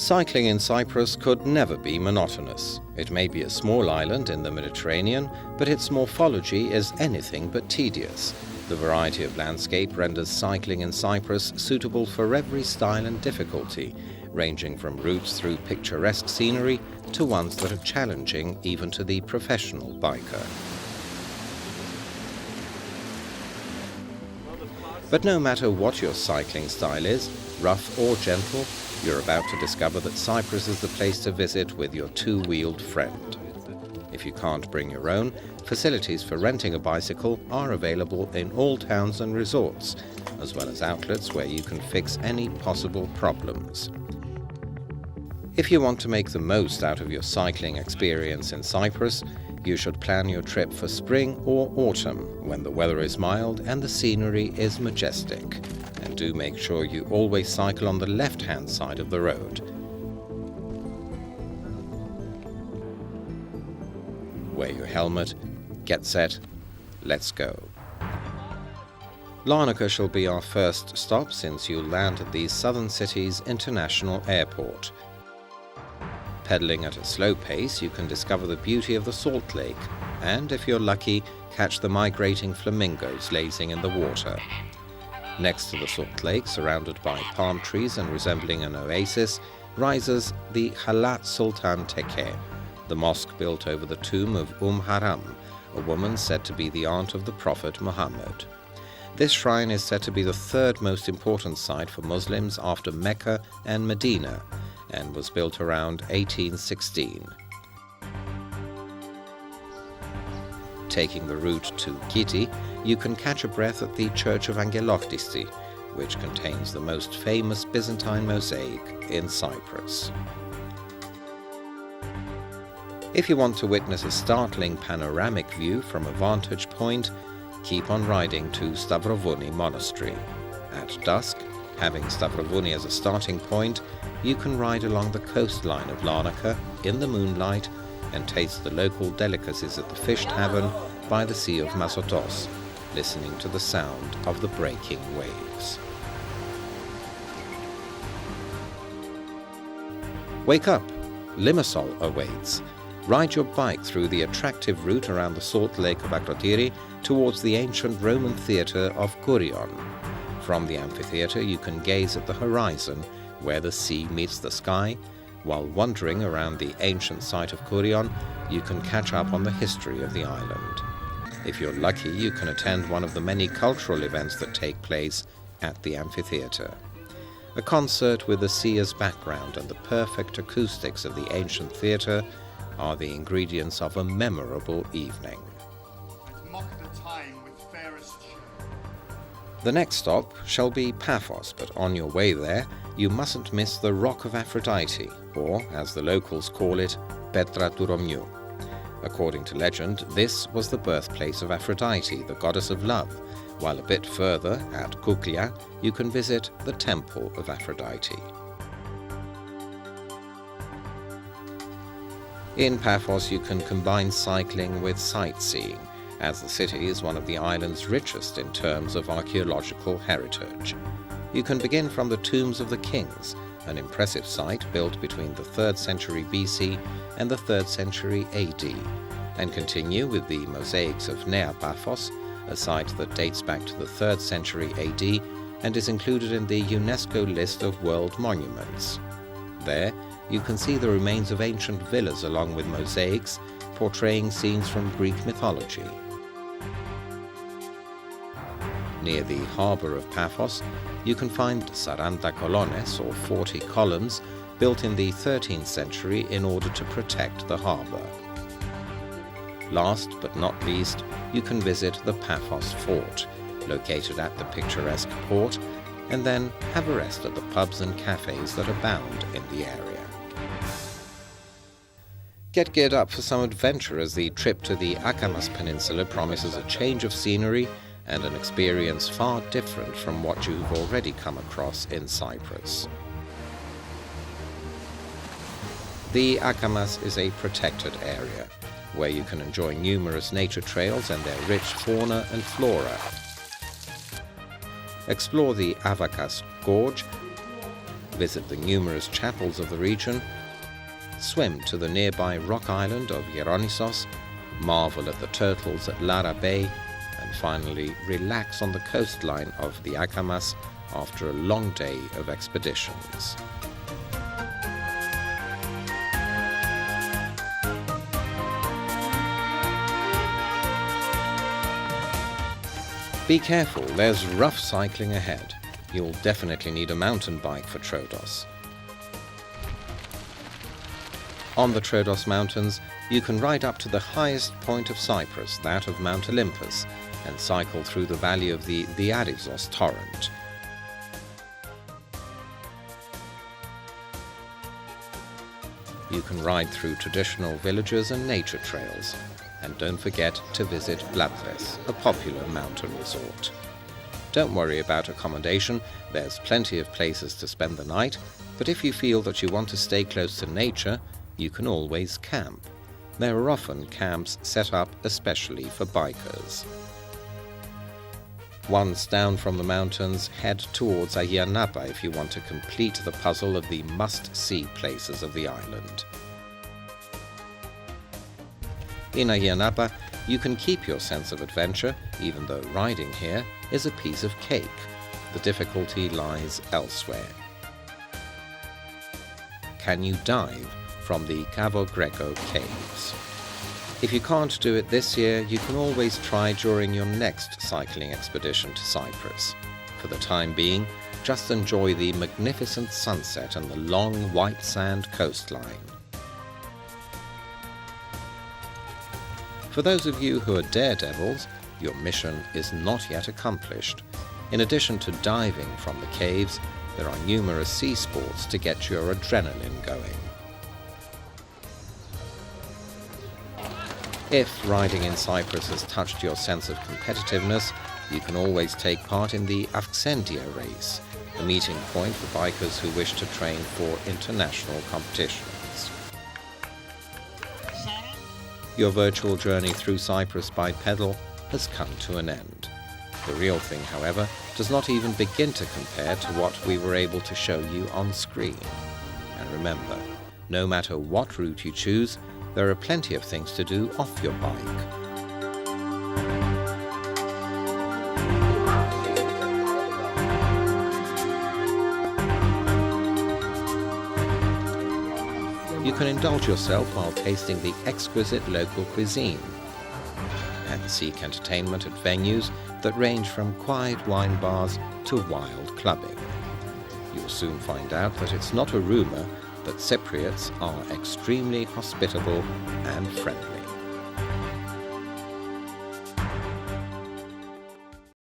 Cycling in Cyprus could never be monotonous. It may be a small island in the Mediterranean, but its morphology is anything but tedious. The variety of landscape renders cycling in Cyprus suitable for every style and difficulty, ranging from routes through picturesque scenery to ones that are challenging even to the professional biker. But no matter what your cycling style is, rough or gentle, you're about to discover that Cyprus is the place to visit with your two-wheeled friend. If you can't bring your own, facilities for renting a bicycle are available in all towns and resorts, as well as outlets where you can fix any possible problems. If you want to make the most out of your cycling experience in Cyprus, you should plan your trip for spring or autumn when the weather is mild and the scenery is majestic. And do make sure you always cycle on the left-hand side of the road. Wear your helmet, get set, let's go. Larnaca shall be our first stop since you'll land at the southern city's international airport. Pedaling at a slow pace, you can discover the beauty of the salt lake, and if you're lucky, catch the migrating flamingos lazing in the water. Next to the salt lake, surrounded by palm trees and resembling an oasis, rises the Halat Sultan Tekke, the mosque built over the tomb of Haram, a woman said to be the aunt of the Prophet Muhammad. This shrine is said to be the third most important site for Muslims after Mecca and Medina, and was built around 1816. Taking the route to Kiti, you can catch a breath at the Church of Angelochtisti, which contains the most famous Byzantine mosaic in Cyprus. If you want to witness a startling panoramic view from a vantage point, keep on riding to Stavrovouni Monastery. At dusk, having Stavrovouni as a starting point, you can ride along the coastline of Larnaca in the moonlight and taste the local delicacies at the fish tavern by the Sea of Mazotos, listening to the sound of the breaking waves. Wake up! Limassol awaits. Ride your bike through the attractive route around the salt lake of Akrotiri towards the ancient Roman theatre of Kourion. From the amphitheatre you can gaze at the horizon where the sea meets the sky. While wandering around the ancient site of Kourion, you can catch up on the history of the island. If you're lucky, you can attend one of the many cultural events that take place at the amphitheatre. A concert with the sea as background and the perfect acoustics of the ancient theatre are the ingredients of a memorable evening. The next stop shall be Paphos, but on your way there, you mustn't miss the Rock of Aphrodite, or, as the locals call it, Petra Turomniou. According to legend, this was the birthplace of Aphrodite, the goddess of love, while a bit further, at Kuklia, you can visit the Temple of Aphrodite. In Paphos, you can combine cycling with sightseeing, as the city is one of the island's richest in terms of archaeological heritage. You can begin from the Tombs of the Kings, an impressive site built between the 3rd century BC and the 3rd century AD, and continue with the mosaics of Nea Paphos, a site that dates back to the 3rd century AD and is included in the UNESCO list of World Monuments. There, you can see the remains of ancient villas along with mosaics portraying scenes from Greek mythology. Near the harbour of Paphos, you can find 40 colonnes, or 40 columns, built in the 13th century in order to protect the harbour. Last but not least, you can visit the Paphos Fort, located at the picturesque port, and then have a rest at the pubs and cafes that abound in the area. Get geared up for some adventure as the trip to the Akamas Peninsula promises a change of scenery and an experience far different from what you've already come across in Cyprus. The Akamas is a protected area, where you can enjoy numerous nature trails and their rich fauna and flora. Explore the Avakas Gorge, visit the numerous chapels of the region, swim to the nearby rock island of Geronissos, marvel at the turtles at Lara Bay, and finally relax on the coastline of the Akamas after a long day of expeditions. Be careful, there's rough cycling ahead. You'll definitely need a mountain bike for Troodos. On the Troodos Mountains, you can ride up to the highest point of Cyprus, that of Mount Olympus, and cycle through the valley of the Diarizos torrent. You can ride through traditional villages and nature trails. And don't forget to visit Bladres, a popular mountain resort. Don't worry about accommodation, there's plenty of places to spend the night, but if you feel that you want to stay close to nature, you can always camp. There are often camps set up especially for bikers. Once down from the mountains, head towards Ayia Napa if you want to complete the puzzle of the must-see places of the island. In Ayia Napa, you can keep your sense of adventure, even though riding here is a piece of cake. The difficulty lies elsewhere. Can you dive from the Cavo Greco caves? If you can't do it this year, you can always try during your next cycling expedition to Cyprus. For the time being, just enjoy the magnificent sunset and the long white sand coastline. For those of you who are daredevils, your mission is not yet accomplished. In addition to diving from the caves, there are numerous sea sports to get your adrenaline going. If riding in Cyprus has touched your sense of competitiveness, you can always take part in the Avxentia race, a meeting point for bikers who wish to train for international competitions. Your virtual journey through Cyprus by pedal has come to an end. The real thing, however, does not even begin to compare to what we were able to show you on screen. And remember, no matter what route you choose, there are plenty of things to do off your bike. You can indulge yourself while tasting the exquisite local cuisine and seek entertainment at venues that range from quiet wine bars to wild clubbing. You'll soon find out that it's not a rumor that Cypriots are extremely hospitable and friendly.